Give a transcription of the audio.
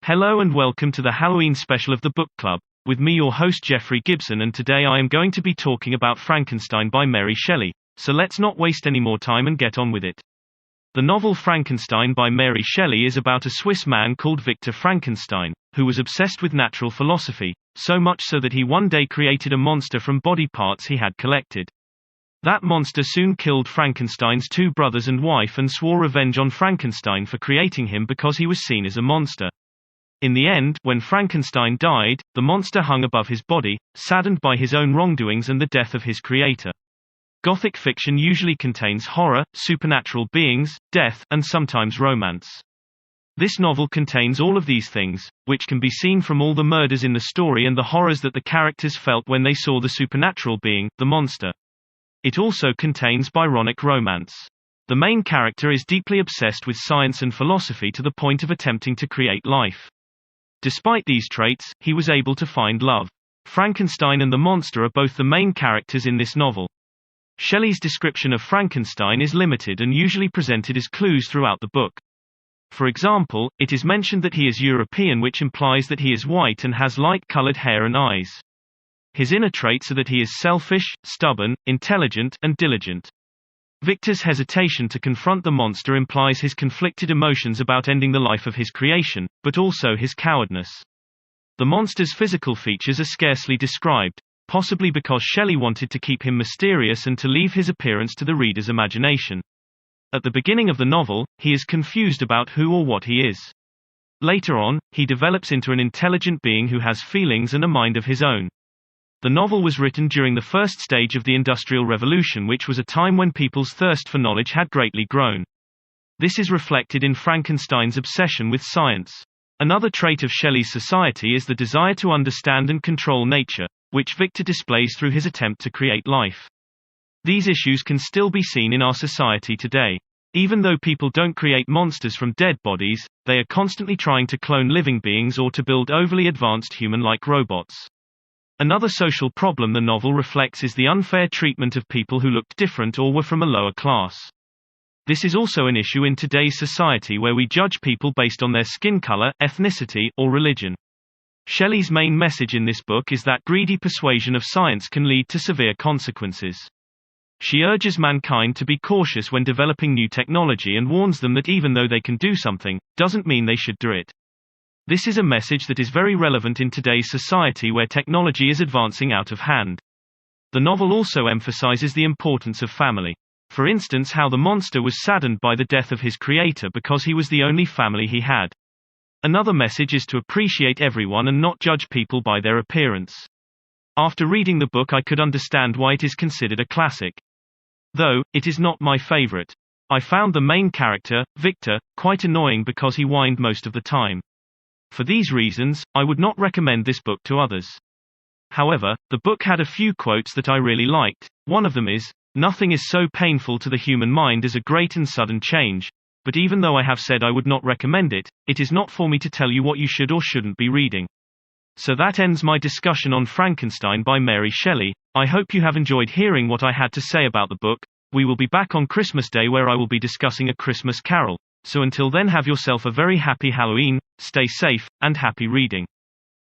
Hello and welcome to the Halloween special of the Book Club, with me your host Geoffrey Gibson, and today I am going to be talking about Frankenstein by Mary Shelley, so let's not waste any more time and get on with it. The novel Frankenstein by Mary Shelley is about a Swiss man called Victor Frankenstein, who was obsessed with natural philosophy, so much so that he one day created a monster from body parts he had collected. That monster soon killed Frankenstein's two brothers and wife and swore revenge on Frankenstein for creating him because he was seen as a monster. In the end, when Frankenstein died, the monster hung above his body, saddened by his own wrongdoings and the death of his creator. Gothic fiction usually contains horror, supernatural beings, death, and sometimes romance. This novel contains all of these things, which can be seen from all the murders in the story and the horrors that the characters felt when they saw the supernatural being, the monster. It also contains Byronic romance. The main character is deeply obsessed with science and philosophy to the point of attempting to create life. Despite these traits, he was able to find love. Frankenstein and the monster are both the main characters in this novel. Shelley's description of Frankenstein is limited and usually presented as clues throughout the book. For example, it is mentioned that he is European, which implies that he is white and has light-colored hair and eyes. His inner traits are that he is selfish, stubborn, intelligent, and diligent. Victor's hesitation to confront the monster implies his conflicted emotions about ending the life of his creation, but also his cowardness. The monster's physical features are scarcely described, possibly because Shelley wanted to keep him mysterious and to leave his appearance to the reader's imagination. At the beginning of the novel, he is confused about who or what he is. Later on, he develops into an intelligent being who has feelings and a mind of his own. The novel was written during the first stage of the Industrial Revolution, which was a time when people's thirst for knowledge had greatly grown. This is reflected in Frankenstein's obsession with science. Another trait of Shelley's society is the desire to understand and control nature, which Victor displays through his attempt to create life. These issues can still be seen in our society today. Even though people don't create monsters from dead bodies, they are constantly trying to clone living beings or to build overly advanced human-like robots. Another social problem the novel reflects is the unfair treatment of people who looked different or were from a lower class. This is also an issue in today's society where we judge people based on their skin color, ethnicity, or religion. Shelley's main message in this book is that greedy persuasion of science can lead to severe consequences. She urges mankind to be cautious when developing new technology and warns them that even though they can do something, doesn't mean they should do it. This is a message that is very relevant in today's society where technology is advancing out of hand. The novel also emphasizes the importance of family. For instance, how the monster was saddened by the death of his creator because he was the only family he had. Another message is to appreciate everyone and not judge people by their appearance. After reading the book, I could understand why it is considered a classic. Though, it is not my favorite. I found the main character, Victor, quite annoying because he whined most of the time. For these reasons, I would not recommend this book to others. However, the book had a few quotes that I really liked. One of them is, "Nothing is so painful to the human mind as a great and sudden change, but even though I have said I would not recommend it, it is not for me to tell you what you should or shouldn't be reading." So that ends my discussion on Frankenstein by Mary Shelley. I hope you have enjoyed hearing what I had to say about the book. We will be back on Christmas Day where I will be discussing A Christmas Carol. So until then, have yourself a very happy Halloween, stay safe, and happy reading.